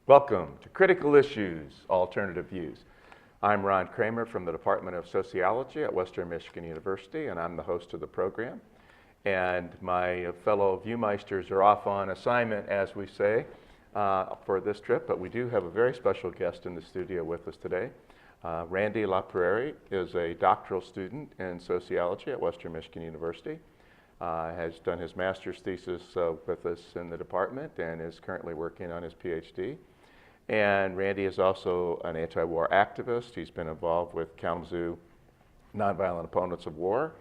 Welcome to Critical Issues, Alternative Views. I'm Ron Kramer from the Department of Sociology at Western Michigan University, and I'm the host of the program. And my fellow Viewmeisters are off on assignment, as we say, for this trip, but we do have a very special guest in the studio with us today. Randy LaPrairie is a doctoral student in sociology at Western Michigan University. Has done his master's thesis with us in the department and is currently working on his PhD. And Randy is also an anti-war activist. He's been involved with Kalamazoo Nonviolent Opponents of War.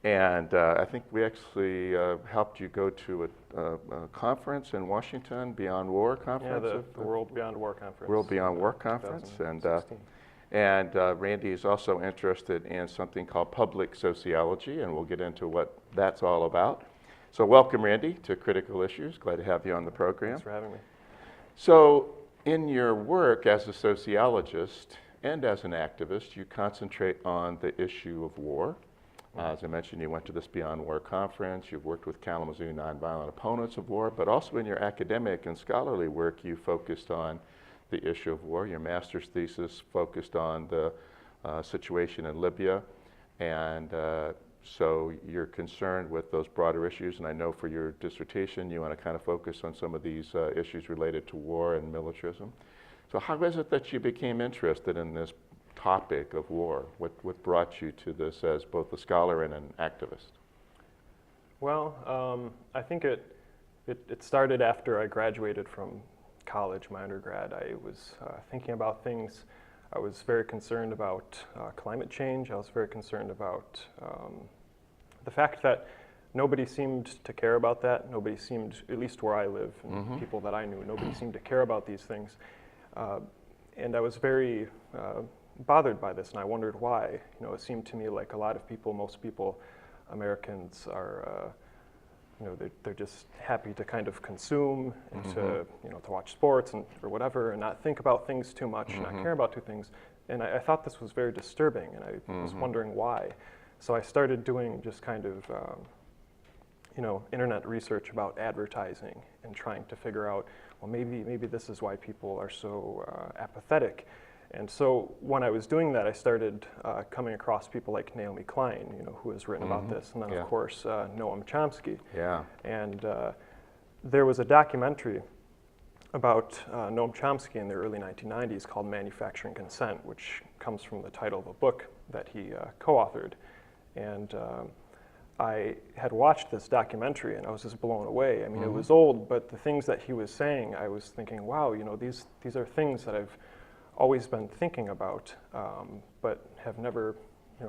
And I think we actually helped you go to a conference in Washington, Beyond War Conference? Yeah, the World Beyond War Conference. World Beyond War Conference. And Randy is also interested in something called public sociology, and we'll get into what that's all about. So welcome, Randy, to Critical Issues. Glad to have you on the program. Thanks for having me. So in your work as a sociologist and as an activist, you concentrate on the issue of war. As I mentioned, you went to this Beyond War conference. You've worked with Kalamazoo Nonviolent Opponents of War, but also in your academic and scholarly work, you focused on the issue of war. Your master's thesis focused on the situation in Libya, and so you're concerned with those broader issues, and I know for your dissertation you want to kind of focus on some of these issues related to war and militarism. So how is it that you became interested in this topic of war? What brought you to this as both a scholar and an activist? Well, I think it started after I graduated from college, my undergrad. I was thinking about things. I was very concerned about climate change. I was very concerned about the fact that nobody seemed to care about that. Nobody seemed, at least where I live, and people that I knew, nobody seemed to care about these things. And I was very bothered by this, and I wondered why. You know, it seemed to me like a lot of people, most people, Americans are, they're just happy to kind of consume and to watch sports and or whatever, and not think about things too much, and not care about two things. And I thought this was very disturbing, and I was wondering why. So I started doing just kind of, internet research about advertising and trying to figure out, well, maybe this is why people are so apathetic. And so when I was doing that, I started coming across people like Naomi Klein, who has written about this, and then of course Noam Chomsky. Yeah. And there was a documentary about Noam Chomsky in the early 1990s called Manufacturing Consent, which comes from the title of a book that he co-authored. And I had watched this documentary and I was just blown away. I mean, it was old, but the things that he was saying, I was thinking, wow, these are things that I've always been thinking about, but have never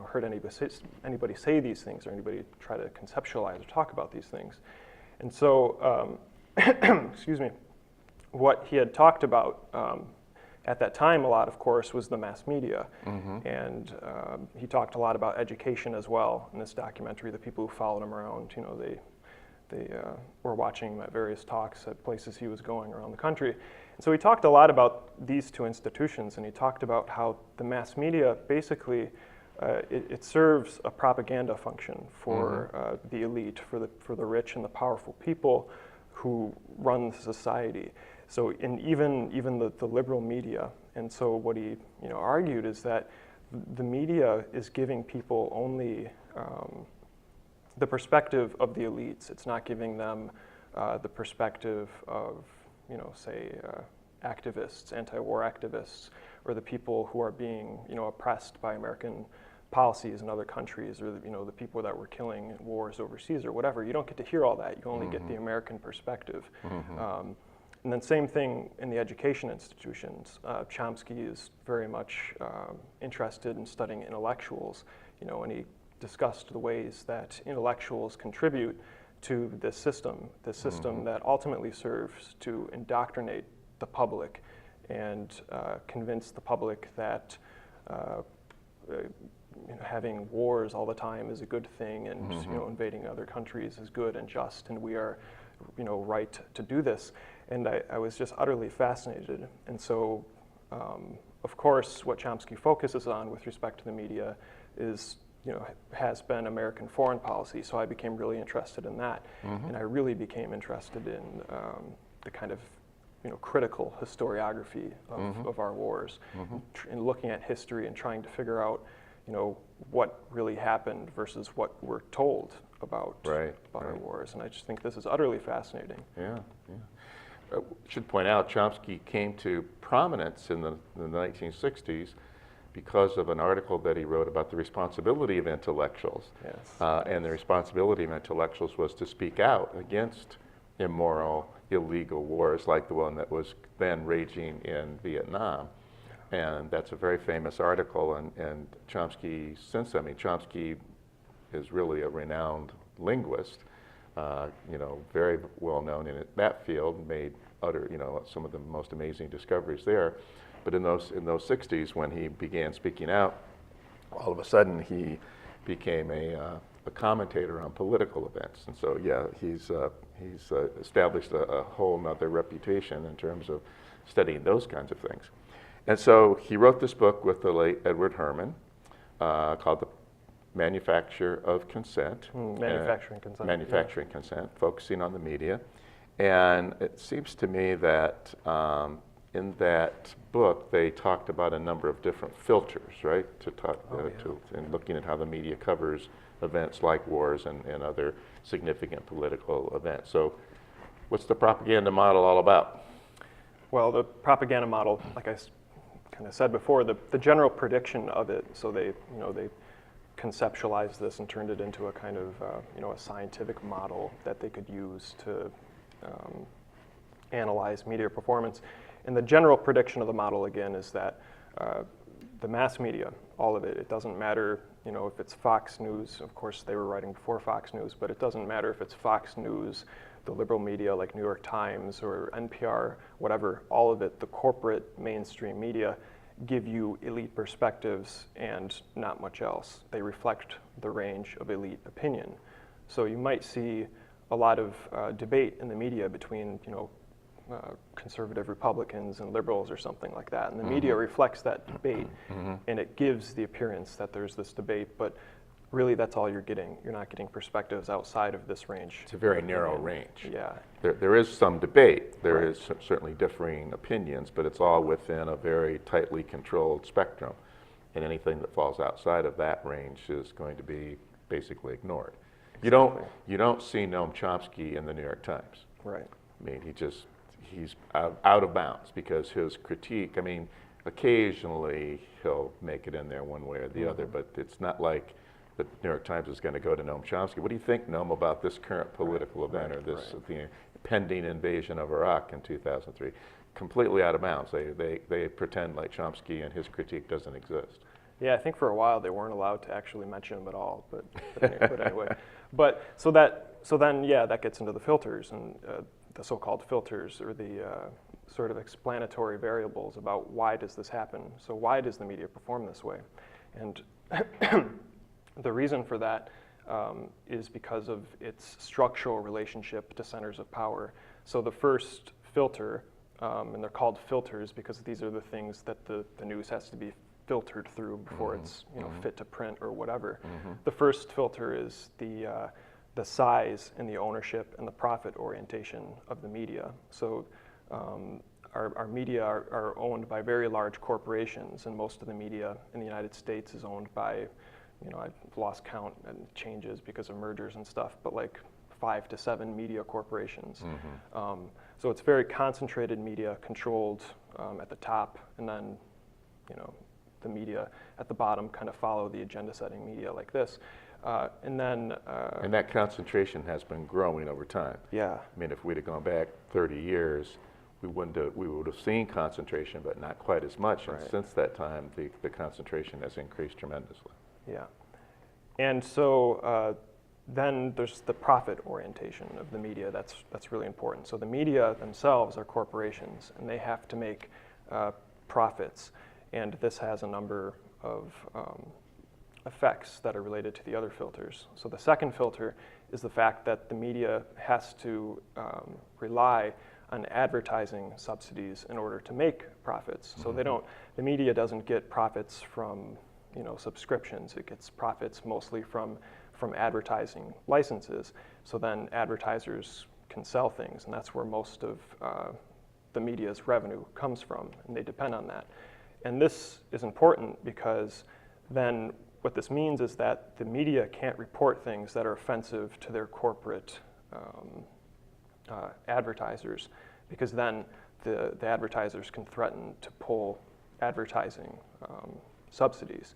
heard anybody say these things or anybody try to conceptualize or talk about these things. And so, excuse me, what he had talked about at that time a lot, of course, was the mass media. And he talked a lot about education as well in this documentary. The people who followed him around, they were watching my various talks at places he was going around the country. And so he talked a lot about these two institutions, and he talked about how the mass media basically it serves a propaganda function for the elite, for the rich and the powerful people who run society. So even the liberal media. And so what he argued is that the media is giving people only the perspective of the elites. It's not giving them the perspective of, say, activists, anti-war activists, or the people who are being, oppressed by American policies in other countries, or the people that were killing in wars overseas or whatever. You don't get to hear all that. You only get the American perspective. And then same thing in the education institutions. Chomsky is very much interested in studying intellectuals, and he discussed the ways that intellectuals contribute to this system that ultimately serves to indoctrinate the public and convince the public that having wars all the time is a good thing, and invading other countries is good and just, and we are right to do this. And I was just utterly fascinated. And so, of course, what Chomsky focuses on with respect to the media is, has been American foreign policy. So I became really interested in that. And I really became interested in the kind of, critical historiography of our wars, and looking at history and trying to figure out, what really happened versus what we're told about our wars. And I just think this is utterly fascinating. Yeah. Should point out Chomsky came to prominence in the 1960s because of an article that he wrote about the responsibility of intellectuals. Yes. And the responsibility of intellectuals was to speak out against immoral, illegal wars like the one that was then raging in Vietnam. And that's a very famous article, and Chomsky, Chomsky is really a renowned linguist, very well known in that field, made some of the most amazing discoveries there. But in those 60s, when he began speaking out, all of a sudden he became a commentator on political events. And so, he's established a whole nother reputation in terms of studying those kinds of things. And so he wrote this book with the late Edward Herman called The Manufacture of Consent. Manufacturing Consent. Manufacturing Consent, focusing on the media. And it seems to me that in that book, they talked about a number of different filters, right? In looking at how the media covers events like wars and other significant political events. So what's the propaganda model all about? Well, the propaganda model, like I kind of said before, the general prediction of it, so they conceptualized this and turned it into a kind of, a scientific model that they could use to analyze media performance. And the general prediction of the model, again, is that the mass media, all of it doesn't matter, if it's Fox News. Of course, they were writing before Fox News, but it doesn't matter if it's Fox News, the liberal media like New York Times or NPR, whatever, all of it, the corporate mainstream media, give you elite perspectives and not much else. They reflect the range of elite opinion. So you might see a lot of debate in the media between, conservative Republicans and liberals or something like that. And the media reflects that debate, and it gives the appearance that there's this debate, but really that's all you're getting. You're not getting perspectives outside of this range. It's a very narrow range. Yeah. There is some debate. There is certainly differing opinions, but it's all within a very tightly controlled spectrum. And anything that falls outside of that range is going to be basically ignored. Exactly. You don't see Noam Chomsky in the New York Times. Right. I mean, he's out of bounds because his critique, occasionally he'll make it in there one way or the other, but it's not like the New York Times is going to go to Noam Chomsky. What do you think, Noam, about this current political event or this the pending invasion of Iraq in 2003? Completely out of bounds. They pretend like Chomsky and his critique doesn't exist. Yeah, I think for a while they weren't allowed to actually mention him at all. But anyway, so then that gets into the filters and the so-called filters, or the sort of explanatory variables about why does this happen. So why does the media perform this way? And the reason for that is because of its structural relationship to centers of power. So the first filter, and they're called filters because these are the things that the news has to be filtered through before it's fit to print or whatever. The first filter is the size and the ownership and the profit orientation of the media. So our media are owned by very large corporations, and most of the media in the United States is owned by, I've lost count and changes because of mergers and stuff, but like 5 to 7 media corporations. So it's very concentrated media, controlled at the top, and then the media at the bottom kind of follow the agenda-setting media like this. And that concentration has been growing over time. Yeah. I mean, if we'd have gone back 30 years, we would have seen concentration, but not quite as much. And since that time, the concentration has increased tremendously. Yeah. And so then there's the profit orientation of the media. That's really important. So the media themselves are corporations, and they have to make profits. And this has a number of effects that are related to the other filters. So the second filter is the fact that the media has to rely on advertising subsidies in order to make profits. So the media doesn't get profits from subscriptions. It gets profits mostly from advertising licenses. So then advertisers can sell things, and that's where most of the media's revenue comes from, and they depend on that. And this is important because then what this means is that the media can't report things that are offensive to their corporate advertisers, because then the advertisers can threaten to pull advertising subsidies.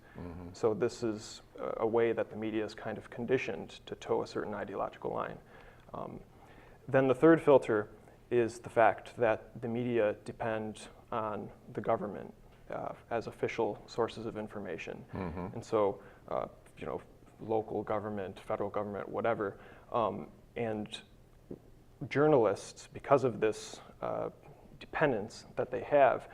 So this is a way that the media is kind of conditioned to toe a certain ideological line. Then the third filter is the fact that the media depend on the government as official sources of information. And so, local government, federal government, whatever, and journalists, because of this dependence that they have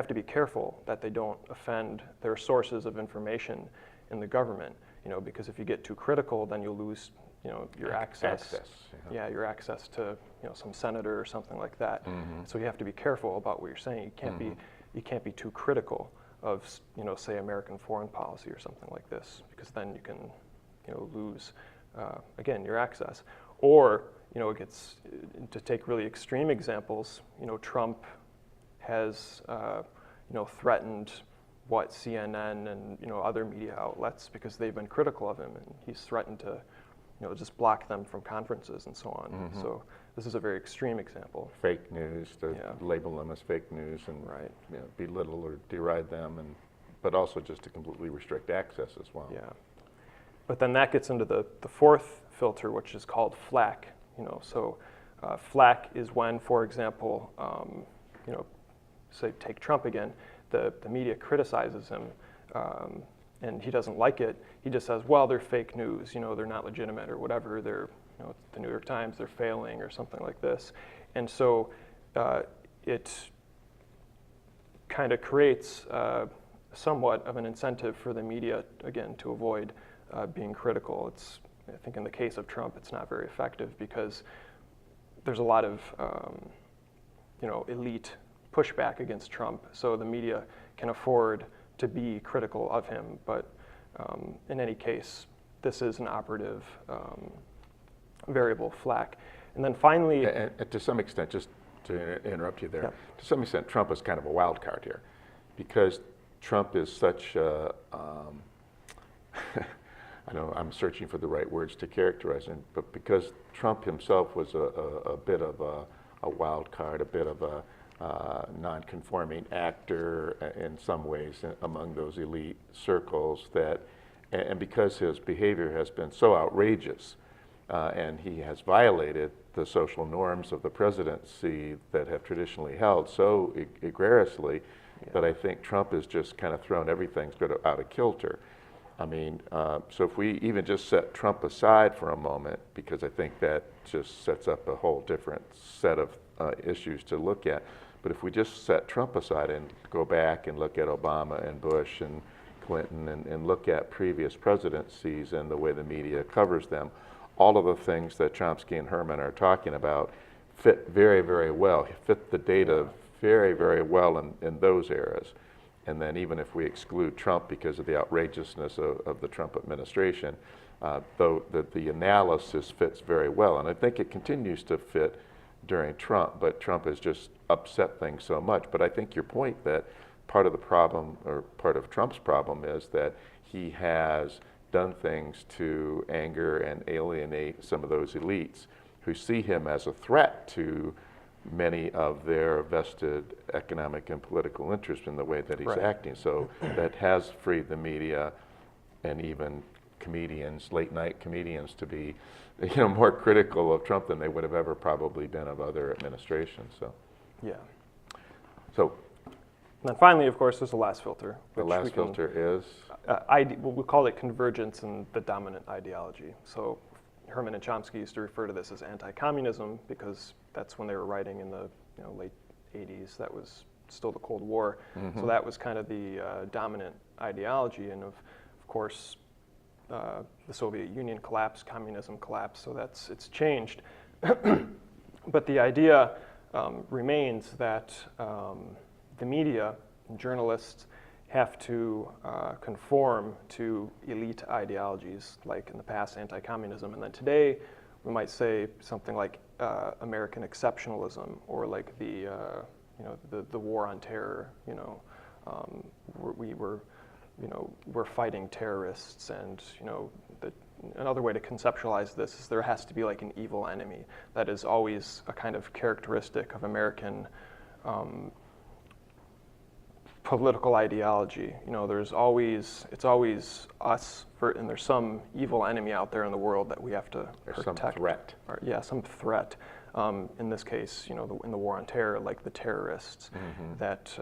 to be careful that they don't offend their sources of information in the government, because if you get too critical, then you'll lose, your access. Yeah, your access to, some senator or something like that. So you have to be careful about what you're saying. You can't be too critical of, say, American foreign policy or something like this, because then you can, lose, again, your access. Or, it gets, to take really extreme examples, Trump has, threatened what CNN and, other media outlets because they've been critical of him, and he's threatened to, just block them from conferences and so on. So this is a very extreme example. Fake news, to label them as fake news and belittle or deride them, but also just to completely restrict access as well. Yeah, but then that gets into the fourth filter, which is called flack. So flack is when, for example, say take Trump again, the media criticizes him, and he doesn't like it. He just says, well, they're fake news, they're not legitimate or whatever, they're, the New York Times, they're failing or something like this. And so it kind of creates somewhat of an incentive for the media, again, to avoid being critical. I think in the case of Trump, it's not very effective because there's a lot of, elite pushback against Trump. So the media can afford to be critical of him. But in any case, this is an operative variable, flack. And then finally... And to some extent, just to interrupt you there, to some extent, Trump is kind of a wild card here, because Trump is such a... I know I'm searching for the right words to characterize him, but because Trump himself was a bit of a wild card, a bit of a non-conforming actor in some ways among those elite circles, and because his behavior has been so outrageous, and he has violated the social norms of the presidency that have traditionally held so egregiously, that I think Trump has just kind of thrown everything out of kilter. I mean, so if we even just set Trump aside for a moment, because I think that just sets up a whole different set of issues to look at. But if we just set Trump aside and go back and look at Obama and Bush and Clinton and look at previous presidencies and the way the media covers them, all of the things that Chomsky and Herman are talking about fit very, very well, fit the data very, very well in those eras. And then even if we exclude Trump because of the outrageousness of the Trump administration, though the analysis fits very well. And I think it continues to fit during Trump, but Trump has just upset things so much. But I think your point that part of the problem, or part of Trump's problem, is that he has done things to anger and alienate some of those elites who see him as a threat to many of their vested economic and political interests in the way that he's acting. So that has freed the media and even comedians, late night comedians, to be more critical of Trump than they would have ever probably been of other administrations. So So and then finally, of course, there's the last filter. The last filter is? We'll call it convergence in the dominant ideology. So Herman and Chomsky used to refer to this as anti-communism because that's when they were writing in the late 80s. That was still the Cold War. So that was kind of the dominant ideology. And of course, the Soviet Union collapsed, communism collapsed, so it's changed. But the idea remains that the media and journalists have to conform to elite ideologies, like in the past, anti-communism. And then today, we might say something like American exceptionalism, or like the war on terror. We're fighting terrorists, and another way to conceptualize this is there has to be like an evil enemy. That is always a kind of characteristic of American political ideology. It's always us, and there's some evil enemy out there in the world that we have to protect. Some threat. Some threat. In this case, in the war on terror, like the terrorists. That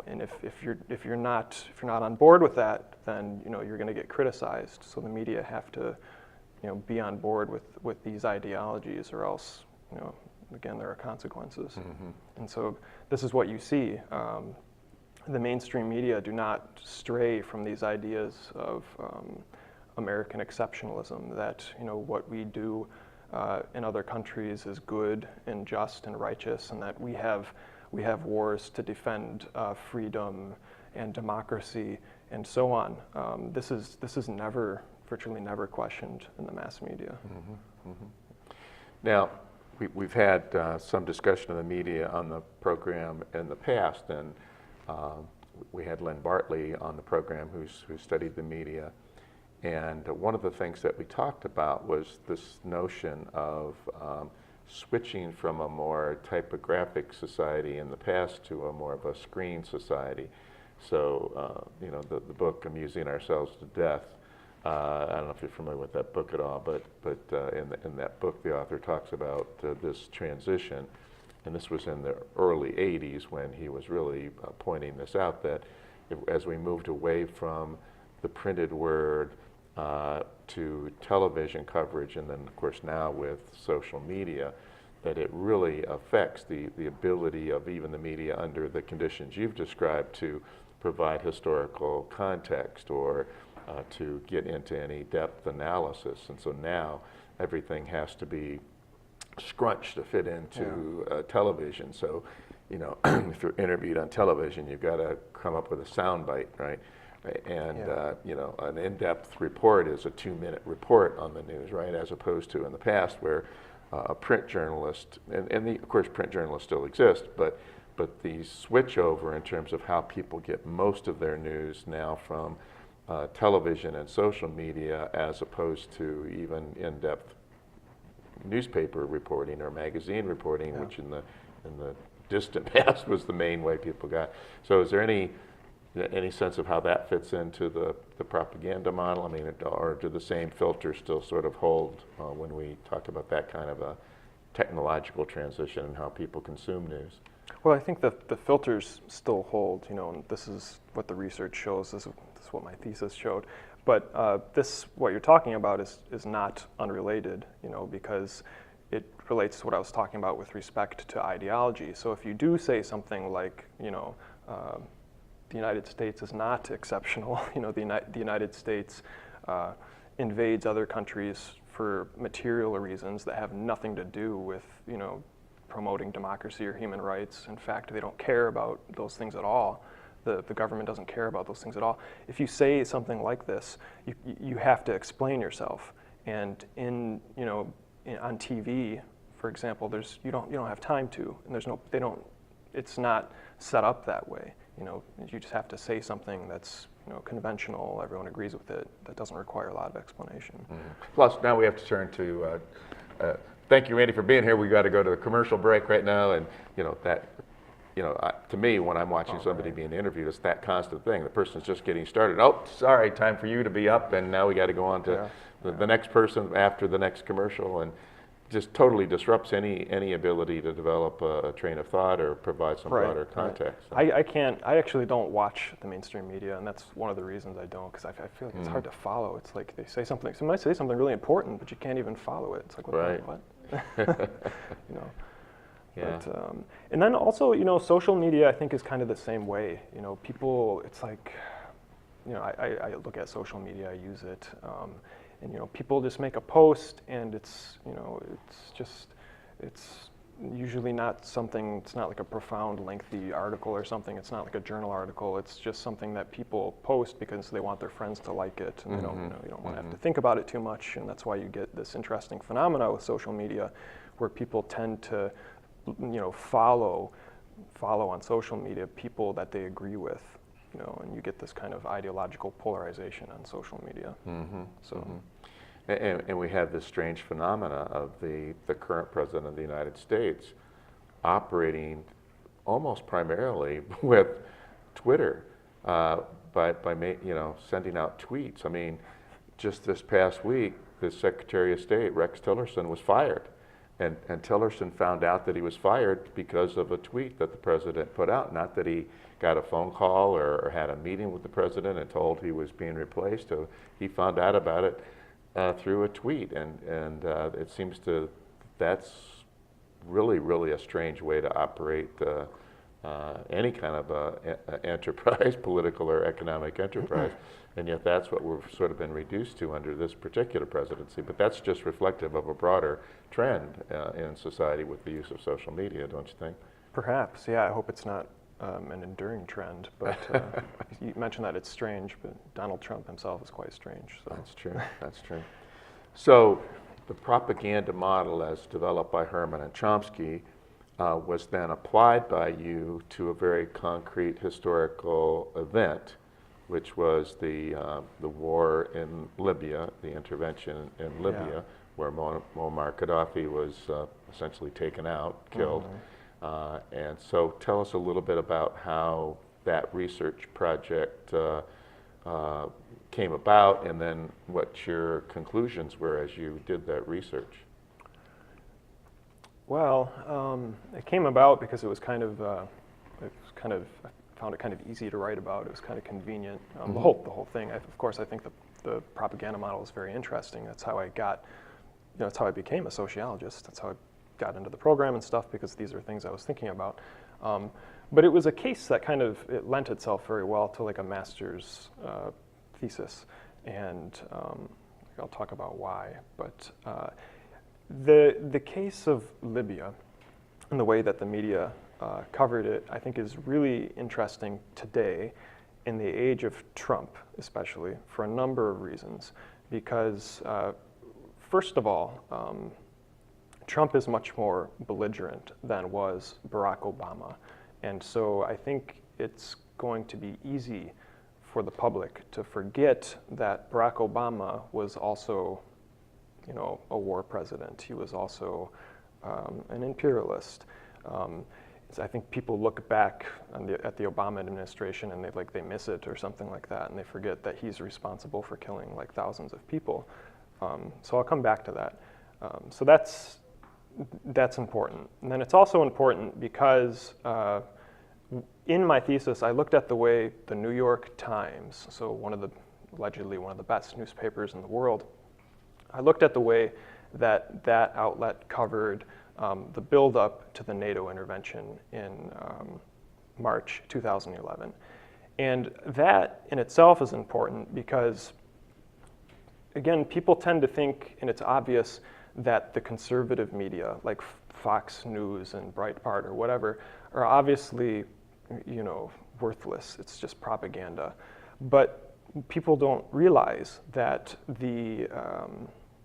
and if you're not on board with that, then you're going to get criticized. So the media have to be on board with these ideologies, or else again there are consequences. And so this is what you see. The mainstream media do not stray from these ideas of American exceptionalism, that what we do in other countries is good and just and righteous, and that we have wars to defend freedom and democracy and so on. This is virtually never questioned in the mass media. Now, we've had some discussion of the media on the program in the past, and we had Len Bartley on the program who studied the media. And one of the things that we talked about was this notion of switching from a more typographic society in the past to a more of a screen society. So, the book Amusing Ourselves to Death, I don't know if you're familiar with that book at all, but in that book the author talks about this transition, and this was in the early 80s when he was really pointing this out, that as we moved away from the printed word to television coverage, and then of course now with social media, that it really affects the ability of even the media under the conditions you've described to provide historical context or to get into any depth analysis. And so now everything has to be scrunched to fit into television. So, if you're interviewed on television, you've got to come up with a soundbite, right? And an in-depth report is a 2-minute report on the news, right? As opposed to in the past where a print journalist, of course print journalists still exist, but the switch over in terms of how people get most of their news now from television and social media, as opposed to even in-depth newspaper reporting or magazine reporting, which in the distant past was the main way people got. So is there any sense of how that fits into the propaganda model? I mean, or do the same filters still sort of hold when we talk about that kind of a technological transition and how people consume news? Well, I think the filters still hold, and this is what the research shows, this is what my thesis showed. But what you're talking about is not unrelated, because it relates to what I was talking about with respect to ideology. So if you do say something like, the United States is not exceptional, the United States invades other countries for material reasons that have nothing to do with, promoting democracy or human rights. In fact, they don't care about those things at all. The government doesn't care about those things at all. If you say something like this, you have to explain yourself. And on TV, for example, you don't have time to, and it's not set up that way. You just have to say something that's conventional, everyone agrees with it, that doesn't require a lot of explanation. Plus, now we have to turn to, thank you, Randy, for being here. We got to go to the commercial break right now, and to me, when I'm watching somebody being interviewed, it's that constant thing. The person's just getting started. Oh, sorry, time for you to be up, and now we got to go on to the next person after the next commercial, and just totally disrupts any ability to develop a train of thought or provide some broader context. I actually don't watch the mainstream media, and that's one of the reasons I don't, because I feel like it's hard to follow. It's like they say something, somebody say something really important, but you can't even follow it. It's like, what? Yeah. But, and then also, social media I think is kind of the same way. People, it's like, I look at social media, I use it, and people just make a post, and it's usually not something, it's not like a profound, lengthy article or something. It's not like a journal article. It's just something that people post because they want their friends to like it, and they don't, you don't want to have to think about it too much. And that's why you get this interesting phenomena with social media, where people tend to, follow on social media people that they agree with, and you get this kind of ideological polarization on social media. And we have this strange phenomena of the current president of the United States operating almost primarily with Twitter, by sending out tweets. I mean, just this past week, the Secretary of State, Rex Tillerson, was fired. And Tillerson found out that he was fired because of a tweet that the president put out. Not that he got a phone call or had a meeting with the president and told he was being replaced. So he found out about it through a tweet, and it seems that's really a strange way to operate any kind of enterprise, political or economic enterprise, and yet that's what we've sort of been reduced to under this particular presidency. But that's just reflective of a broader trend in society with the use of social media, don't you think? Perhaps, yeah. I hope it's not an enduring trend, but you mentioned that it's strange, but Donald Trump himself is quite strange. So. That's true, that's true. So the propaganda model as developed by Herman and Chomsky was then applied by you to a very concrete historical event, which was the war in Libya, the intervention in Libya, where Muammar Gaddafi was essentially taken out, killed. And so tell us a little bit about how that research project came about, and then what your conclusions were as you did that research. Well, it came about because it was I found it kind of easy to write about. It was kind of convenient. The whole thing. Of course, I think the propaganda model is very interesting. That's how I got, that's how I became a sociologist. That's how I got into the program and stuff, because these are things I was thinking about. But it was a case that it lent itself very well to like a master's thesis, and I'll talk about why. But the case of Libya and the way that the media covered it, I think, is really interesting today in the age of Trump, especially, for a number of reasons. Because first of all, Trump is much more belligerent than was Barack Obama. And so I think it's going to be easy for the public to forget that Barack Obama was also, a war president. He was also an imperialist. I think people look back at the Obama administration and they miss it or something like that, and they forget that he's responsible for killing like thousands of people. So I'll come back to that. So that's important. And then it's also important because in my thesis, I looked at the way the New York Times, so allegedly one of the best newspapers in the world, I looked at the way that outlet covered the build-up to the NATO intervention in March 2011. And that in itself is important because, again, people tend to think, and it's obvious, that the conservative media, like Fox News and Breitbart or whatever, are obviously, worthless. It's just propaganda. But people don't realize that the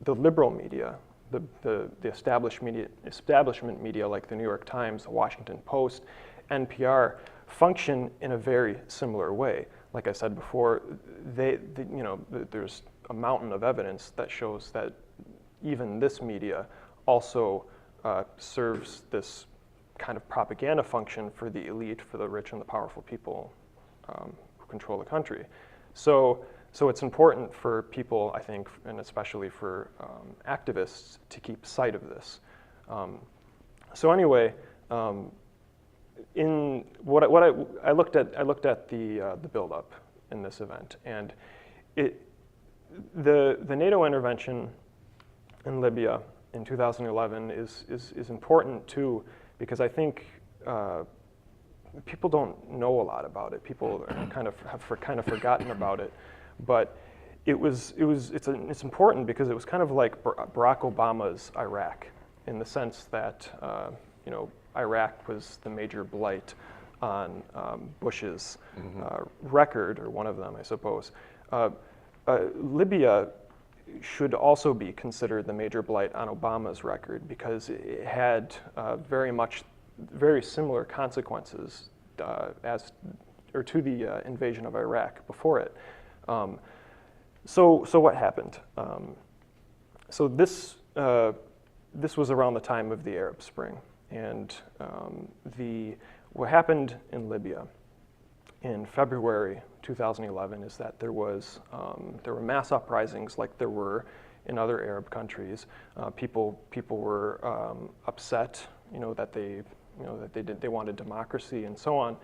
liberal media, the establishment media like the New York Times, the Washington Post, NPR, function in a very similar way. Like I said before, there's a mountain of evidence that shows that even this media also serves this kind of propaganda function for the elite, for the rich and the powerful people who control the country. So it's important for people, I think, and especially for activists, to keep sight of this. So anyway, in I looked at the buildup in this event, and the NATO intervention in Libya in 2011 is important too, because I think people don't know a lot about it. People have kind of forgotten about it, but it's important because it was kind of like Barack Obama's Iraq, in the sense that Iraq was the major blight on Bush's record, or one of them, I suppose. Libya should also be considered the major blight on Obama's record, because it had very similar consequences to the invasion of Iraq before it. So what happened? So this was around the time of the Arab Spring, and what happened in Libya in February 2011 is that there were mass uprisings like there were in other Arab countries. People were upset, that they wanted democracy and so on.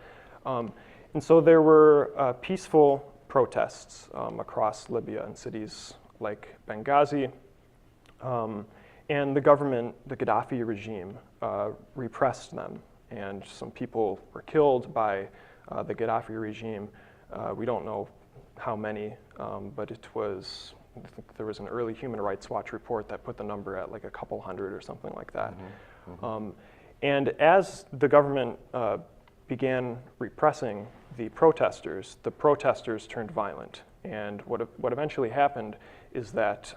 And so there were peaceful protests across Libya in cities like Benghazi. And the government, the Gaddafi regime, repressed them, and some people were killed by the Gaddafi regime. We don't know how many, but I think there was an early Human Rights Watch report that put the number at like a couple hundred or something like that. And as the government began repressing the protesters turned violent. And what eventually happened is that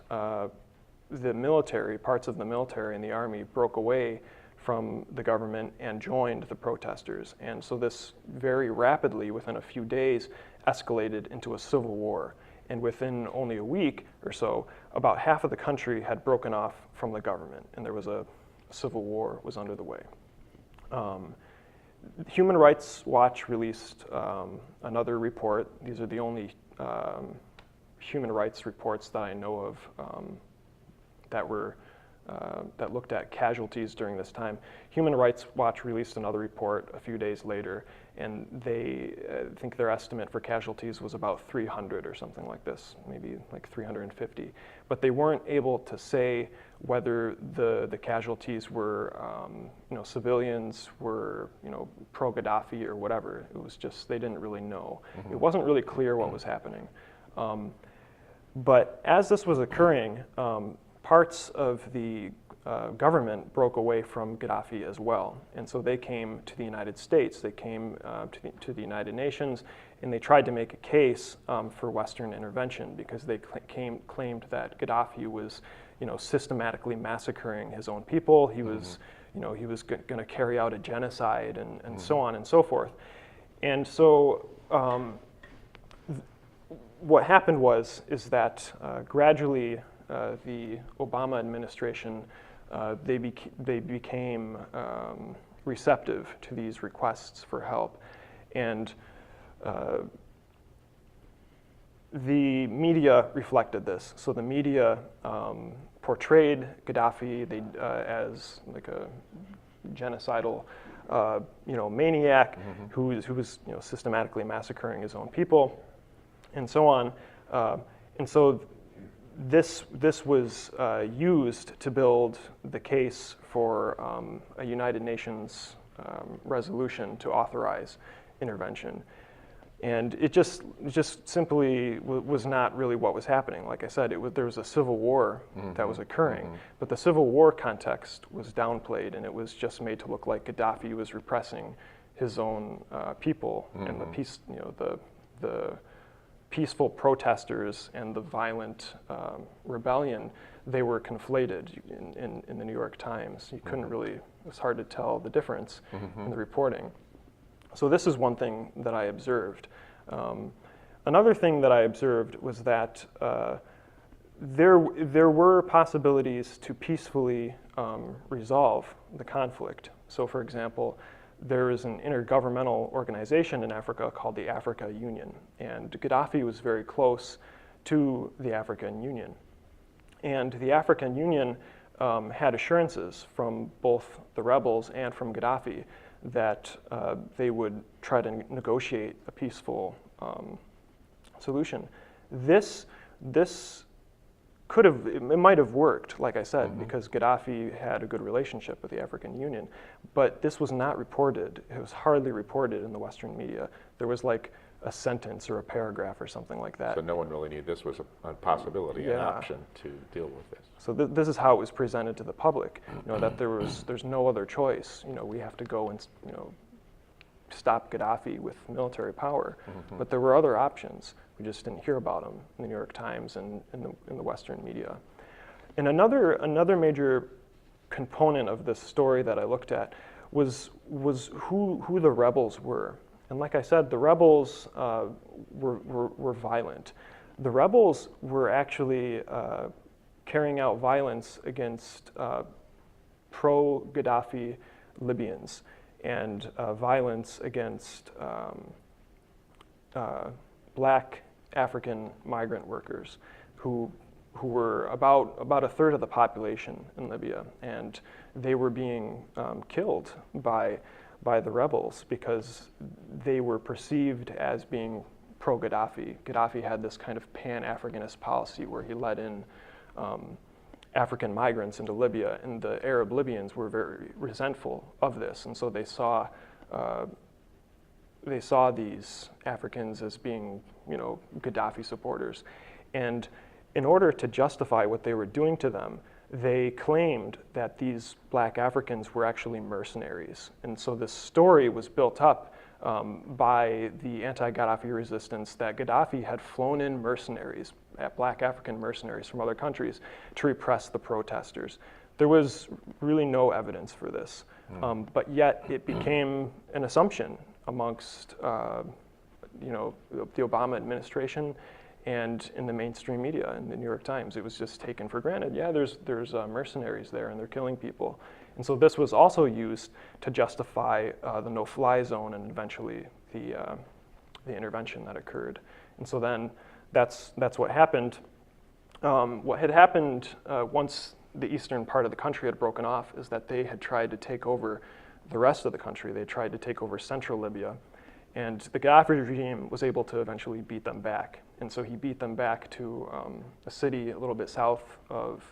the military, parts of the military and the army, broke away from the government and joined the protesters. And so this very rapidly, within a few days, escalated into a civil war. And within only a week or so, about half of the country had broken off from the government, and there was a civil war was under the way. Human Rights Watch released another report. These are the only human rights reports that I know of that looked at casualties during this time. Human Rights Watch released another report a few days later, and I think their estimate for casualties was about 300 or something like this, maybe like 350. But they weren't able to say whether the casualties were, civilians, were, pro-Gaddafi or whatever. It was just, they didn't really know. It wasn't really clear what was happening. But as this was occurring, parts of the government broke away from Gaddafi as well. And so they came to the United States, they came to the United Nations, and they tried to make a case for Western intervention, because they claimed that Gaddafi was systematically massacring his own people. He was, he was going to carry out a genocide and so on and so forth. And so what happened is that gradually the Obama administration, they became receptive to these requests for help. And the media reflected this. So the media portrayed Gaddafi as like a genocidal maniac who was systematically massacring his own people, and so on. And so this was used to build the case for a United Nations resolution to authorize intervention. And it just simply was not really what was happening. Like I said, there was a civil war that was occurring, but the civil war context was downplayed, and it was just made to look like Gaddafi was repressing his own people, and the peaceful protesters and the violent rebellion, they were conflated in the New York Times. You couldn't really, it was hard to tell the difference in the reporting. So this is one thing that I observed. Another thing that I observed was that there were possibilities to peacefully resolve the conflict. So for example, there is an intergovernmental organization in Africa called the Africa Union, and Gaddafi was very close to the African Union. And the African Union had assurances from both the rebels and from Gaddafi that they would try to negotiate a peaceful solution. This it might have worked, like I said, because Gaddafi had a good relationship with the African Union, but this was not reported. It was hardly reported in the Western media. There was like a sentence or a paragraph or something like that. So no one really knew this was a possibility, an Yeah. option to deal with this. So this is how it was presented to the public, that there's no other choice. We have to go and stop Gaddafi with military power. But there were other options. We just didn't hear about them in the New York Times and in the Western media. And another major component of this story that I looked at was who the rebels were. And like I said, the rebels were violent. The rebels were actually carrying out violence against pro-Gaddafi Libyans and violence against black African migrant workers who were about a third of the population in Libya, and they were being killed by the rebels because they were perceived as being pro-Gaddafi. Gaddafi had this kind of pan-Africanist policy where he let in African migrants into Libya, and the Arab Libyans were very resentful of this, and so they saw these Africans as being, Gaddafi supporters. And in order to justify what they were doing to them, they claimed that these black Africans were actually mercenaries. And so this story was built up by the anti-Gaddafi resistance that Gaddafi had flown in mercenaries, black African mercenaries from other countries to repress the protesters. There was really no evidence for this, but yet it became an assumption amongst the Obama administration and in the mainstream media, in the New York Times. It was just taken for granted. Yeah, there's mercenaries there and they're killing people. And so this was also used to justify the no-fly zone and eventually the intervention that occurred. And so then that's what happened. What had happened once the eastern part of the country had broken off is that they had tried to take over the rest of the country. They tried to take over central Libya. And the Gaddafi regime was able to eventually beat them back. And so he beat them back to a city a little bit south of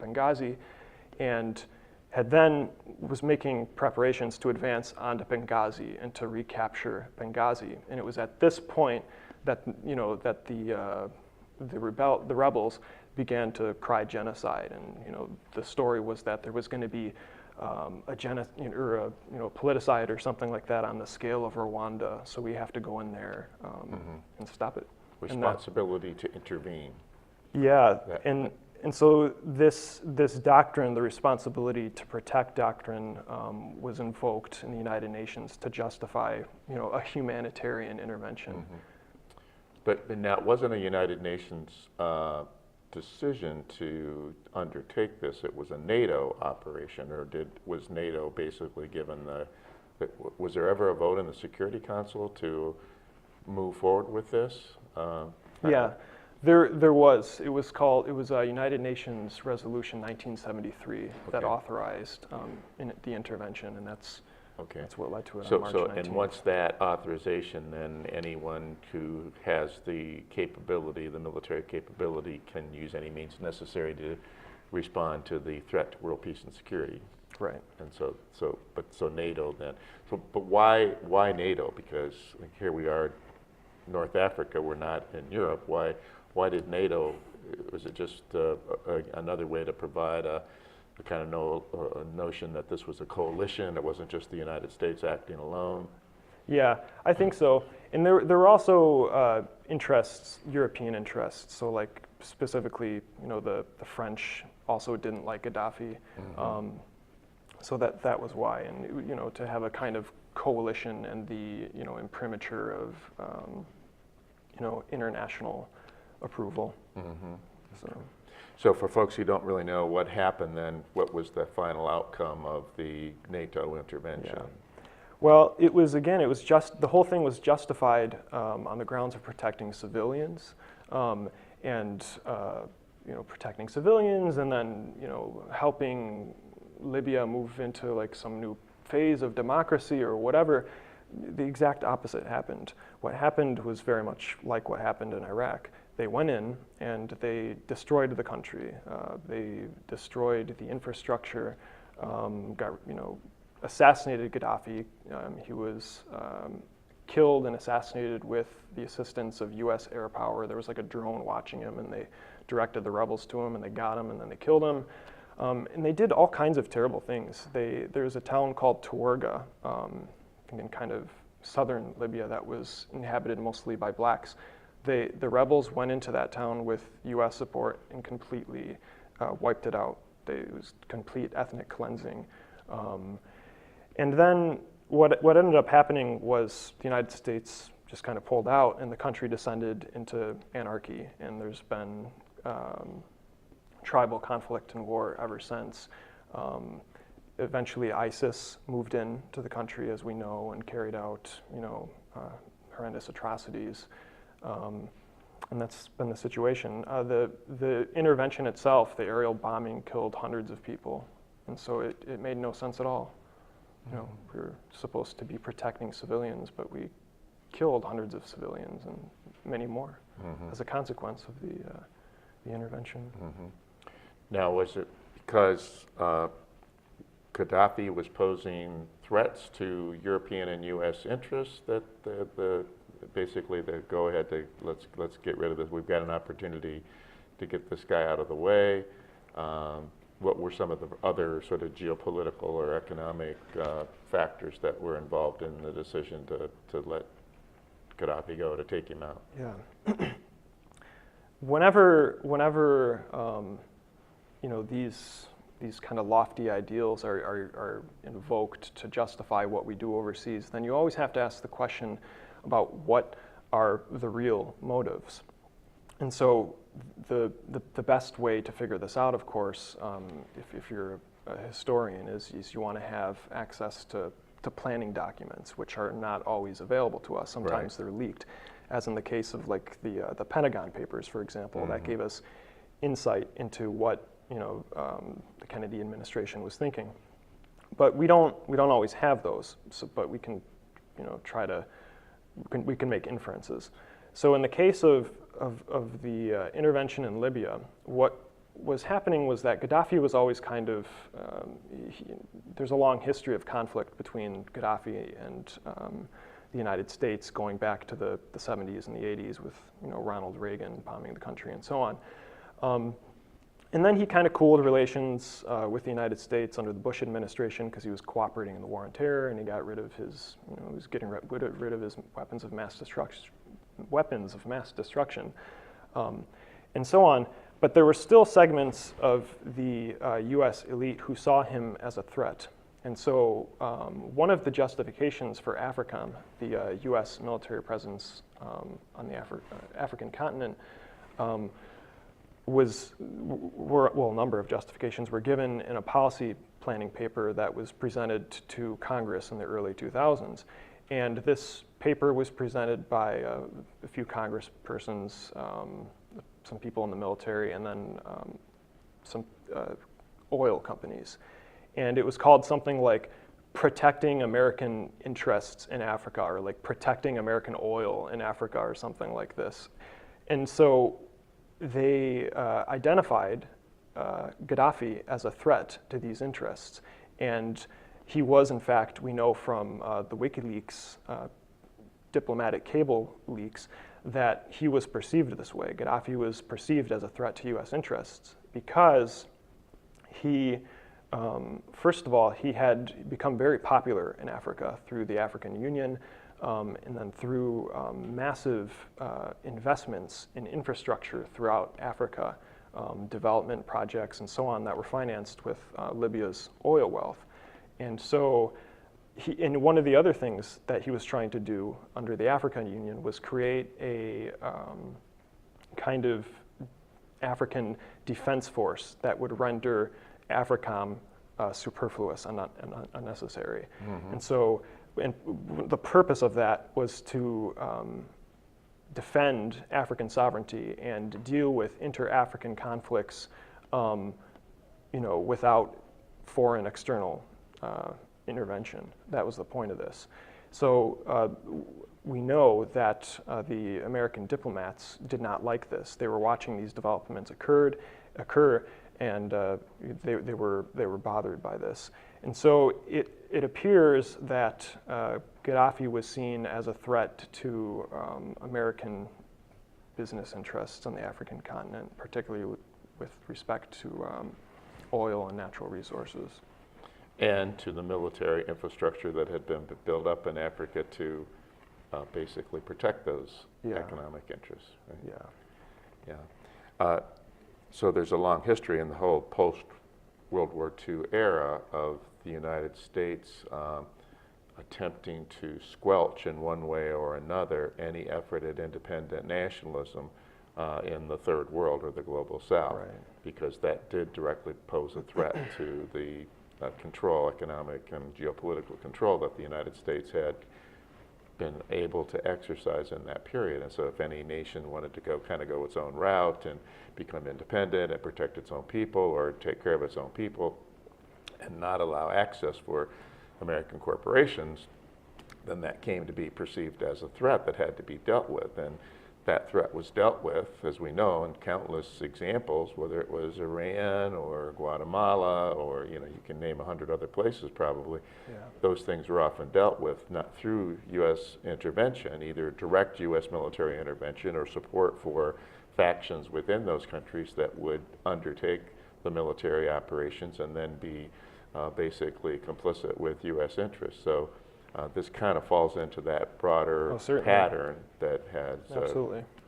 Benghazi, and was making preparations to advance onto Benghazi and to recapture Benghazi. And it was at this point that the rebels began to cry genocide. And the story was that there was going to be a politicide or something like that on the scale of Rwanda. So we have to go in there and stop it. Responsibility to intervene. Yeah, and so this doctrine, the responsibility to protect doctrine, was invoked in the United Nations to justify a humanitarian intervention. But now, it wasn't a United Nations decision to undertake this. It was a NATO operation, or was NATO basically given was there ever a vote in the Security Council to move forward with this? Yeah, there was. It was a United Nations Resolution 1973 that authorized the intervention, and that's what led to it on March 19th. And once that authorization, then anyone who has the capability, the military capability, can use any means necessary to respond to the threat to world peace and security. Right. And so NATO then. But why NATO? Because here we are, North Africa. We're not in Europe. Why did NATO? Was it just another way to provide a kind of notion that this was a coalition? It wasn't just the United States acting alone. Yeah, I think so. And there were also European interests. So like specifically, the French also didn't like Gaddafi. So that was why. And to have a kind of coalition and the imprimatur of international approval. So for folks who don't really know what happened then, what was the final outcome of the NATO intervention? Yeah. Well, the whole thing was justified on the grounds of protecting civilians, and protecting civilians, and then helping Libya move into like some new phase of democracy or whatever. The exact opposite happened. What happened was very much like what happened in Iraq. They went in and they destroyed the country. They destroyed the infrastructure, assassinated Gaddafi. He was killed and assassinated with the assistance of U.S. air power. There was like a drone watching him, and they directed the rebels to him, and they got him, and then they killed him. And they did all kinds of terrible things. There's a town called Tawarga in kind of southern Libya that was inhabited mostly by blacks. The rebels went into that town with U.S. support and completely wiped it out. It was complete ethnic cleansing. And then what ended up happening was the United States just kind of pulled out, and the country descended into anarchy, and there's been tribal conflict and war ever since. Eventually ISIS moved into the country, as we know, and carried out, horrendous atrocities. And that's been the situation. The intervention itself, the aerial bombing, killed hundreds of people, and so it made no sense at all. We were supposed to be protecting civilians, but we killed hundreds of civilians and many more as a consequence of the intervention. Now, was it because Gaddafi was posing threats to European and U.S. interests that basically the go ahead to let's get rid of this? We've got an opportunity to get this guy out of the way. What were some of the other sort of geopolitical or economic factors that were involved in the decision to let Gaddafi go, to take him out? Yeah. Whenever these kind of lofty ideals are invoked to justify what we do overseas, then you always have to ask the question about what are the real motives. And so the best way to figure this out, of course, if you're a historian, is you want to have access to planning documents, which are not always available to us. Sometimes they're leaked, as in the case of like the Pentagon Papers, for example. That gave us insight into what the Kennedy administration was thinking. But we don't always have those. But we can we can make inferences. So in the case of the intervention in Libya, what was happening was that Gaddafi was always kind of, there's a long history of conflict between Gaddafi and the United States going back to the 70s and the 80s with Ronald Reagan bombing the country and so on. And then he kind of cooled relations with the United States under the Bush administration because he was cooperating in the war on terror, and he got rid of his, he was getting rid of his weapons of mass destruction, and so on. But there were still segments of the U.S. elite who saw him as a threat. And so one of the justifications for AFRICOM, the U.S. military presence on the African continent, a number of justifications were given in a policy planning paper that was presented to Congress in the early 2000s. And this paper was presented by a few congresspersons, some people in the military, and then some oil companies. And it was called something like protecting American interests in Africa, or like protecting American oil in Africa, or something like this. And so they identified Gaddafi as a threat to these interests. And he was, in fact, we know from the WikiLeaks diplomatic cable leaks, that he was perceived this way. Gaddafi was perceived as a threat to U.S. interests because he, first of all, he had become very popular in Africa through the African Union, and then through massive investments in infrastructure throughout Africa, development projects and so on that were financed with Libya's oil wealth. And so and one of the other things that he was trying to do under the African Union was create a kind of African defense force that would render AFRICOM superfluous and unnecessary. And so the purpose of that was to defend African sovereignty and deal with inter-African conflicts without foreign external intervention. That was the point of this. So we know that the American diplomats did not like this. They were watching these developments occur, and they were bothered by this. And so it appears that Gaddafi was seen as a threat to American business interests on the African continent, particularly with respect to oil and natural resources. And to the military infrastructure that had been built up in Africa to basically protect those economic interests. Right? Yeah. So there's a long history in the whole post-World War II era of the United States attempting to squelch in one way or another any effort at independent nationalism in the third world or the global south, because that did directly pose a threat to the control, economic and geopolitical control that the United States had been able to exercise in that period. And so if any nation wanted to go its own route and become independent and protect its own people or take care of its own people and not allow access for American corporations, then that came to be perceived as a threat that had to be dealt with. And that threat was dealt with, as we know, in countless examples, whether it was Iran or Guatemala or, you can name 100 other places probably. Those things were often dealt with not through U.S. intervention, either direct U.S. military intervention or support for factions within those countries that would undertake the military operations and then be basically complicit with U.S. interests. So this kind of falls into that broader pattern that has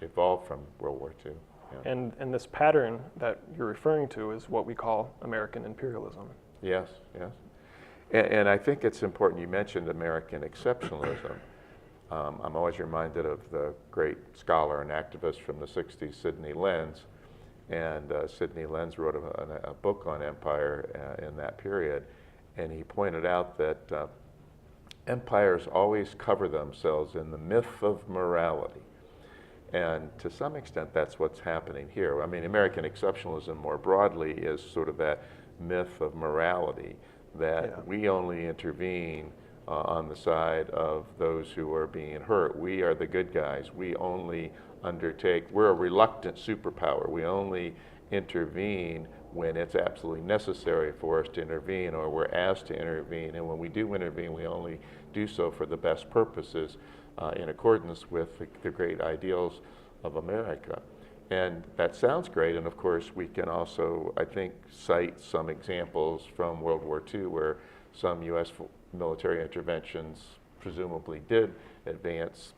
evolved from World War II. Yeah. And this pattern that you're referring to is what we call American imperialism. Yes, yes. And I think it's important you mentioned American exceptionalism. I'm always reminded of the great scholar and activist from the 60s, Sidney Lenz. And Sidney Lenz wrote a book on empire in that period. And he pointed out that empires always cover themselves in the myth of morality. And to some extent, that's what's happening here. I mean, American exceptionalism more broadly is sort of that myth of morality, that we only intervene on the side of those who are being hurt. We are the good guys. We only we're a reluctant superpower. We only intervene when it's absolutely necessary for us to intervene or we're asked to intervene. And when we do intervene, we only do so for the best purposes in accordance with the great ideals of America. And that sounds great. And of course, we can also, I think, cite some examples from World War II where some U.S. military interventions presumably did advance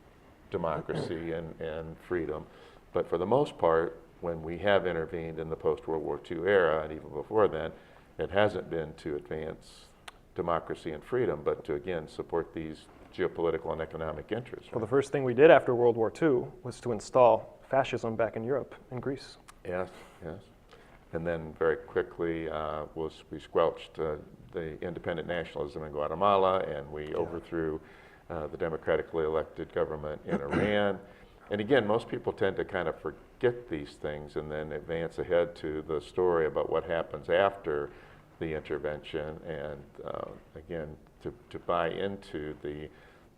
democracy and freedom. But for the most part, when we have intervened in the post-World War II era, and even before then, it hasn't been to advance democracy and freedom, but to, again, support these geopolitical and economic interests. Well, the first thing we did after World War II was to install fascism back in Europe, in Greece. Yes, yes. And then very quickly we squelched the independent nationalism in Guatemala, and we overthrew the democratically elected government in Iran. And again, most people tend to kind of forget these things and then advance ahead to the story about what happens after the intervention, and again, to buy into the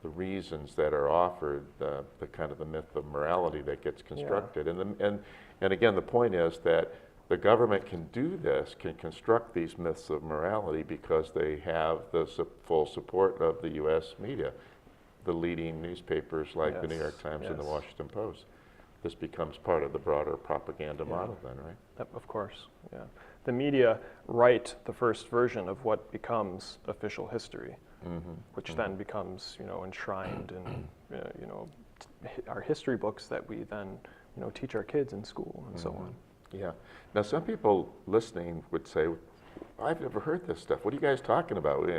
reasons that are offered, the kind of the myth of morality that gets constructed. And again, the point is that the government can do this, can construct these myths of morality because they have the full support of the U.S. media, the leading newspapers like the New York Times and the Washington Post. This becomes part of the broader propaganda model then, right? Of course, yeah. The media write the first version of what becomes official history, which then becomes, enshrined in, our history books that we then, teach our kids in school and so on. Yeah. Now, some people listening would say, I've never heard this stuff. What are you guys talking about?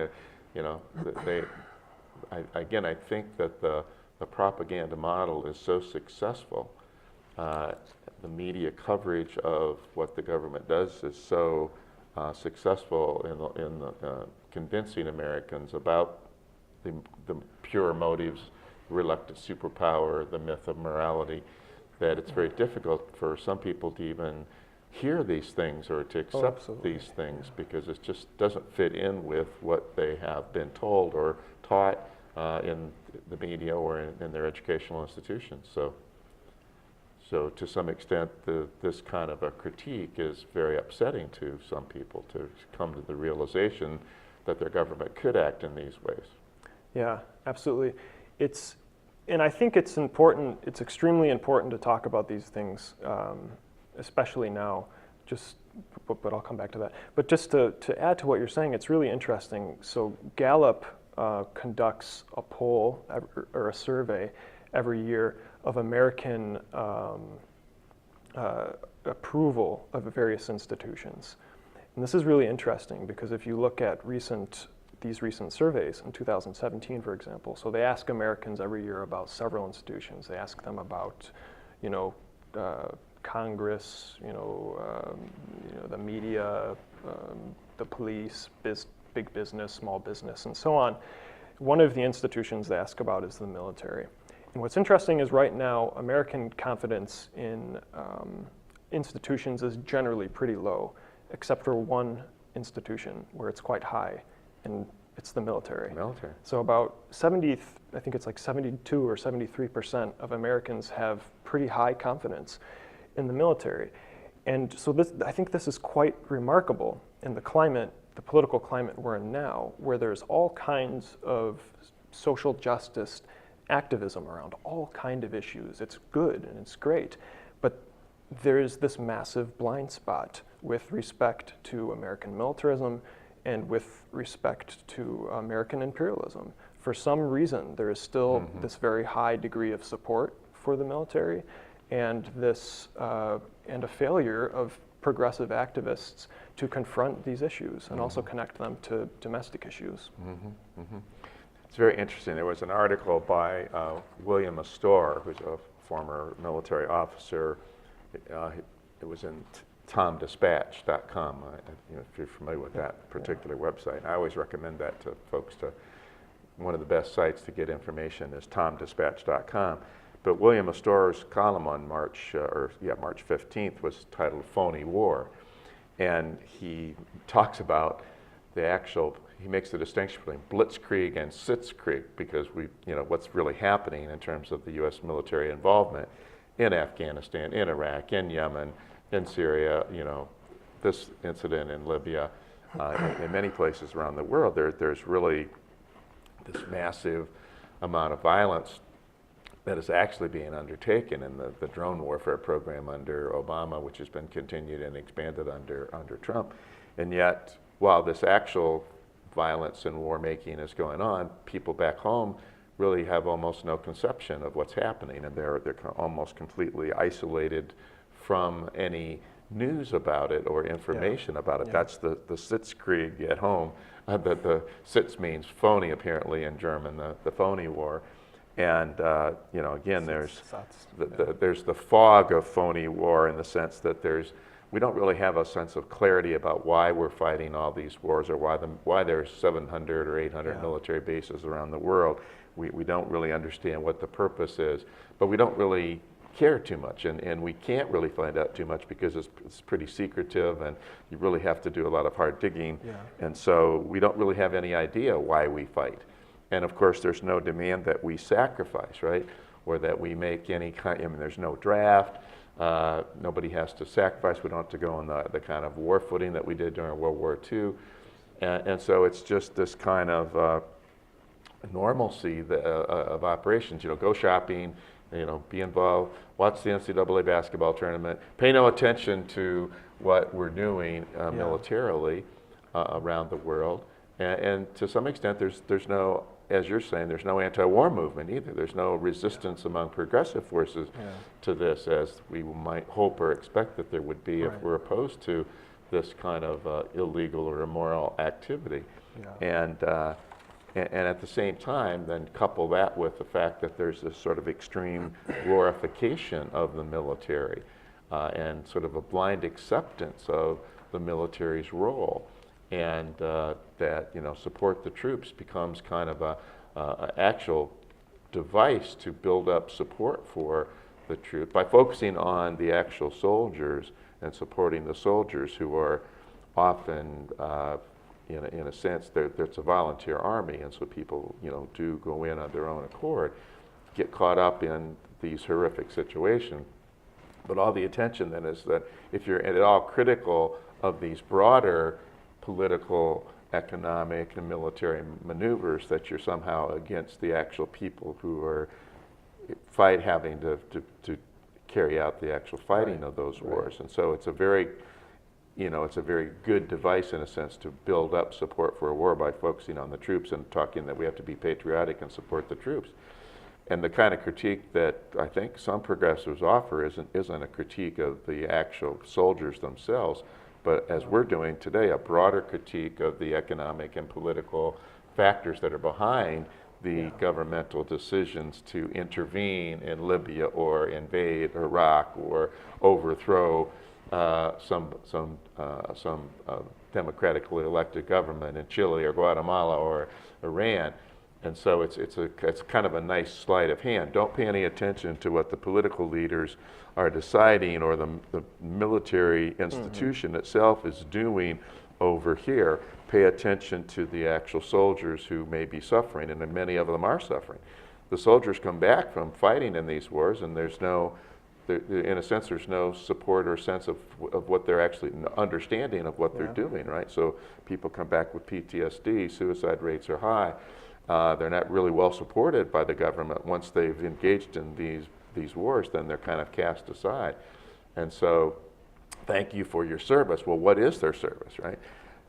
Again, I think that the propaganda model is so successful. The media coverage of what the government does is so successful in convincing Americans about the pure motives, reluctant superpower, the myth of morality, that it's very difficult for some people to even hear these things or to accept these things because it just doesn't fit in with what they have been told or taught in the media or in their educational institutions. So to some extent, this kind of a critique is very upsetting to some people to come to the realization that their government could act in these ways. Yeah, absolutely. And I think it's important, it's extremely important to talk about these things, especially now, but I'll come back to that. But just to add to what you're saying, it's really interesting. So Gallup conducts a poll or a survey every year of American approval of various institutions. And this is really interesting because if you look at these recent surveys in 2017, for example, so they ask Americans every year about several institutions. They ask them about, Congress, the media, the police, big business, small business, and so on. One of the institutions they ask about is the military. And what's interesting is right now, American confidence in institutions is generally pretty low, except for one institution where it's quite high, and it's the military. Military. So about 70, I think it's like 72 or 73% of Americans have pretty high confidence in the military. And so I think this is quite remarkable in the political climate we're in now, where there's all kinds of social justice activism around all kind of issues. It's good and it's great, but there is this massive blind spot with respect to American militarism and with respect to American imperialism. For some reason, there is still this very high degree of support for the military, and and a failure of progressive activists to confront these issues and also connect them to domestic issues. It's very interesting. There was an article by William Astor, who's a former military officer. It was in TomDispatch.com, if you're familiar with that particular website. I always recommend that to folks. One of the best sites to get information is TomDispatch.com. But William Astor's column on March 15th was titled "Phony War," and he talks about he makes the distinction between blitzkrieg and sitzkrieg, because what's really happening in terms of the U.S. military involvement in Afghanistan, in Iraq, in Yemen, in Syria, this incident in Libya, in many places around the world, there's really this massive amount of violence that is actually being undertaken in the drone warfare program under Obama, which has been continued and expanded under Trump. And yet, while this actual violence and war making is going on, people back home really have almost no conception of what's happening, and they're almost completely isolated from any news about it or information about it. That's the Sitzkrieg at home. The Sitz means phony, apparently, in German, the phony war. And again, there's the fog of phony war, in the sense that we don't really have a sense of clarity about why we're fighting all these wars, or why there's 700 or 800 military bases around the world. We don't really understand what the purpose is, but we don't really care too much, and we can't really find out too much because it's pretty secretive, and you really have to do a lot of hard digging, and so we don't really have any idea why we fight. And of course, there's no demand that we sacrifice, right? Or that we make any kind, there's no draft, nobody has to sacrifice, we don't have to go on the kind of war footing that we did during World War II. And so it's just this kind of normalcy of operations, go shopping, be involved, watch the NCAA basketball tournament, pay no attention to what we're doing militarily around the world. And to some extent, there's no, as you're saying, there's no anti-war movement either. There's no resistance among progressive forces to this, as we might hope or expect that there would be if we're opposed to this kind of illegal or immoral activity. And at the same time, then couple that with the fact that there's this sort of extreme glorification of the military and sort of a blind acceptance of the military's role. And that support the troops becomes kind of a actual device to build up support for the troops by focusing on the actual soldiers and supporting the soldiers, who are often, in a sense, it's a volunteer army, and so people do go in on their own accord, get caught up in these horrific situations. But all the attention then is that if you're at all critical of these broader political economic and military maneuvers, that you're somehow against the actual people who are having to carry out the actual fighting of those wars. And so it's a very, it's a very good device in a sense to build up support for a war by focusing on the troops and talking that we have to be patriotic and support the troops. And the kind of critique that I think some progressives offer isn't a critique of the actual soldiers themselves, but as we're doing today, a broader critique of the economic and political factors that are behind the governmental decisions to intervene in Libya or invade Iraq or overthrow some democratically elected government in Chile or Guatemala or Iran. And so it's kind of a nice sleight of hand. Don't pay any attention to what the political leaders are deciding or the military institution itself is doing over here. Pay attention to the actual soldiers who may be suffering, and many of them are suffering. The soldiers come back from fighting in these wars, and there's no, in a sense, there's no support or sense of what they're actually understanding of what they're doing, right? So people come back with PTSD, suicide rates are high. They're not really well supported by the government. Once they've engaged in these wars, then they're kind of cast aside. And so, thank you for your service. Well, what is their service, right?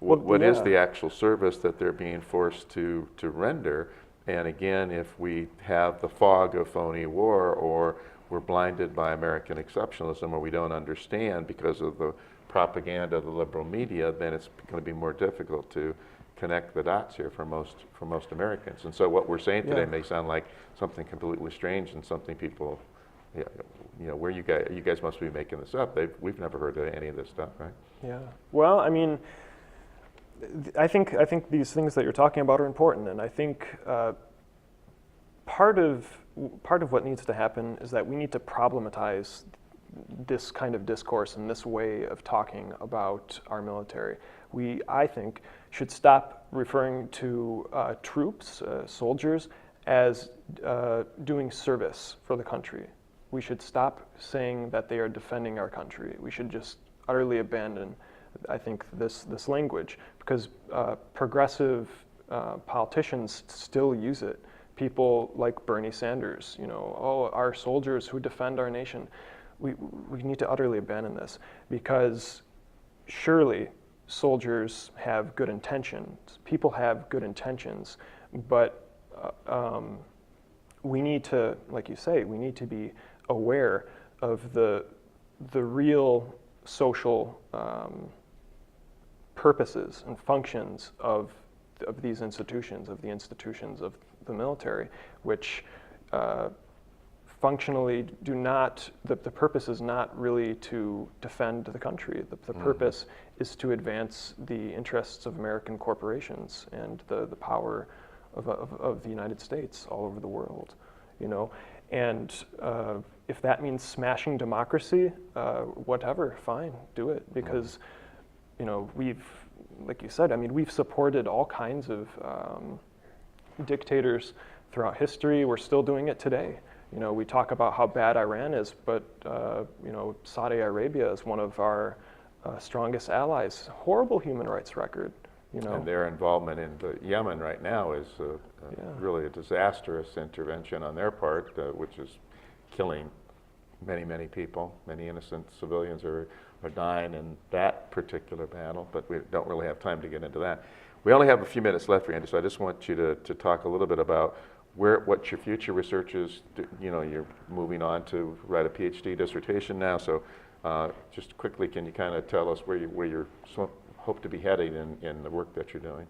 What is the actual service that they're being forced to render? And again, if we have the fog of phony war, or we're blinded by American exceptionalism, or we don't understand because of the propaganda of the liberal media, then it's going to be more difficult to connect the dots here for most Americans. And so what we're saying today may sound like something completely strange and something people, where you guys must be making this up. We've never heard of any of this stuff, right? Yeah. Well, I mean, I think these things that you're talking about are important, and I think part of what needs to happen is that we need to problematize this kind of discourse and this way of talking about our military. We, I think, should stop referring to troops, soldiers, as doing service for the country. We should stop saying that they are defending our country. We should just utterly abandon, I think, this language, because progressive politicians still use it. People like Bernie Sanders, our soldiers who defend our nation. We need to utterly abandon this, because surely soldiers have good intentions. People have good intentions, but we need to, like you say, we need to be aware of the real social purposes and functions of these institutions, of the institutions of the military, which functionally do not, the purpose is not really to defend the country. The purpose is to advance the interests of American corporations and the power of the United States all over the world, And if that means smashing democracy, whatever, fine, do it. Because, we've, like you said, we've supported all kinds of dictators throughout history. We're still doing it today. We talk about how bad Iran is, but Saudi Arabia is one of our strongest allies. Horrible human rights record. And their involvement in Yemen right now is really a disastrous intervention on their part, which is killing many, many people. Many innocent civilians are dying in that particular battle, but we don't really have time to get into that. We only have a few minutes left, Randy, so I just want you to talk a little bit about what your future research is. You're moving on to write a PhD dissertation now, so just quickly, can you kind of tell us where you hope to be heading in the work that you're doing?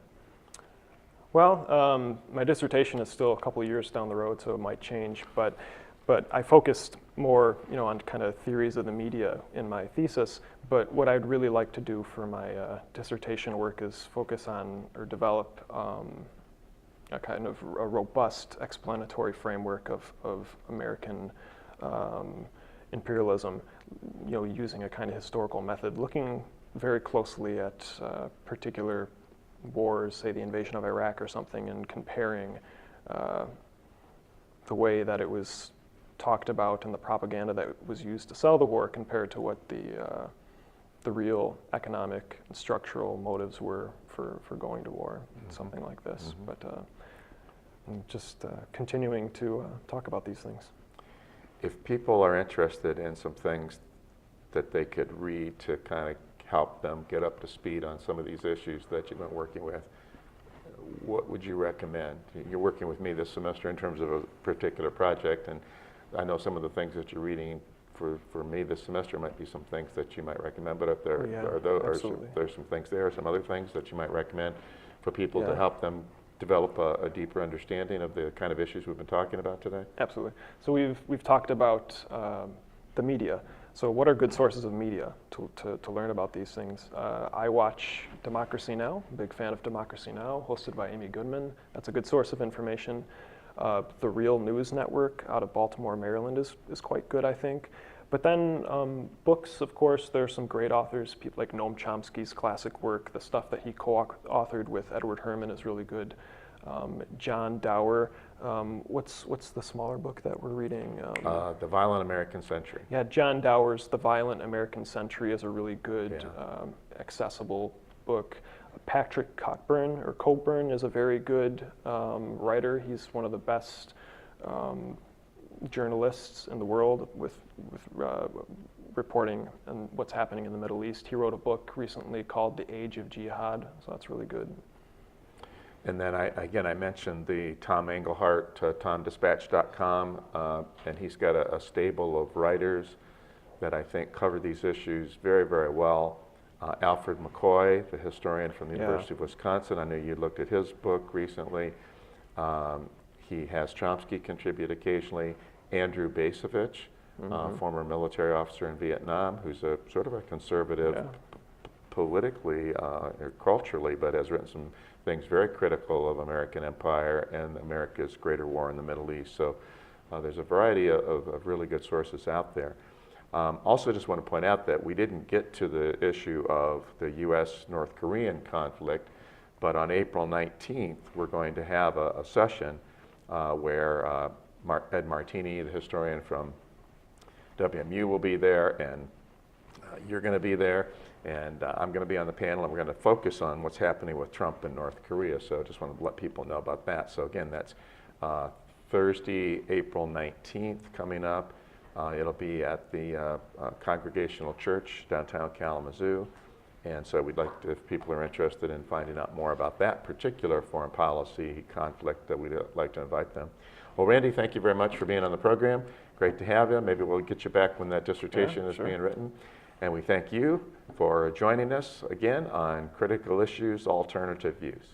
Well, my dissertation is still a couple of years down the road, so it might change, but I focused more, on kind of theories of the media in my thesis. But what I'd really like to do for my dissertation work is focus on or develop a kind of a robust explanatory framework of American imperialism, using a kind of historical method, looking very closely at particular wars, say the invasion of Iraq or something, and comparing the way that it was talked about and the propaganda that was used to sell the war compared to what the the real economic and structural motives were for going to war, something like this. But just continuing to talk about these things. If people are interested in some things that they could read to kind of help them get up to speed on some of these issues that you've been working with, what would you recommend? You're working with me this semester in terms of a particular project, and I know some of the things that you're reading for me this semester might be some things that you might recommend, but if there there's some things there, some other things that you might recommend for people to help them develop a deeper understanding of the kind of issues we've been talking about today? Absolutely. So we've talked about the media. So what are good sources of media to learn about these things? I watch Democracy Now!, big fan of Democracy Now!, hosted by Amy Goodman. That's a good source of information. The Real News Network out of Baltimore, Maryland is quite good, I think. But then books, of course, there are some great authors, people like Noam Chomsky's classic work. The stuff that he co-authored with Edward Herman is really good. John Dower, what's the smaller book that we're reading? The Violent American Century. Yeah, John Dower's The Violent American Century is a really good, accessible book. Patrick Cockburn is a very good writer. He's one of the best journalists in the world with reporting on what's happening in the Middle East. He wrote a book recently called The Age of Jihad, so that's really good. And then I mentioned the Tom Engelhardt, TomDispatch.com, and he's got a stable of writers that I think cover these issues very, very well. Alfred McCoy, the historian from the University of Wisconsin, I know you looked at his book recently. He has Chomsky contribute occasionally. Andrew Bacevich, former military officer in Vietnam, who's a sort of a conservative politically or culturally, but has written some things very critical of American empire and America's greater war in the Middle East. So there's a variety of really good sources out there. Also just want to point out that we didn't get to the issue of the U.S.-North Korean conflict, but on April 19th, we're going to have a session where Ed Martini, the historian from WMU, will be there, and you're going to be there, and I'm going to be on the panel, and we're going to focus on what's happening with Trump in North Korea. So just want to let people know about that. So again, that's Thursday, April 19th coming up. It'll be at the Congregational Church downtown Kalamazoo. And so we'd like to, if people are interested in finding out more about that particular foreign policy conflict, that we'd like to invite them. Well, Randy, thank you very much for being on the program. Great to have you. Maybe we'll get you back when that dissertation is being written. And we thank you for joining us again on Critical Issues, Alternative Views.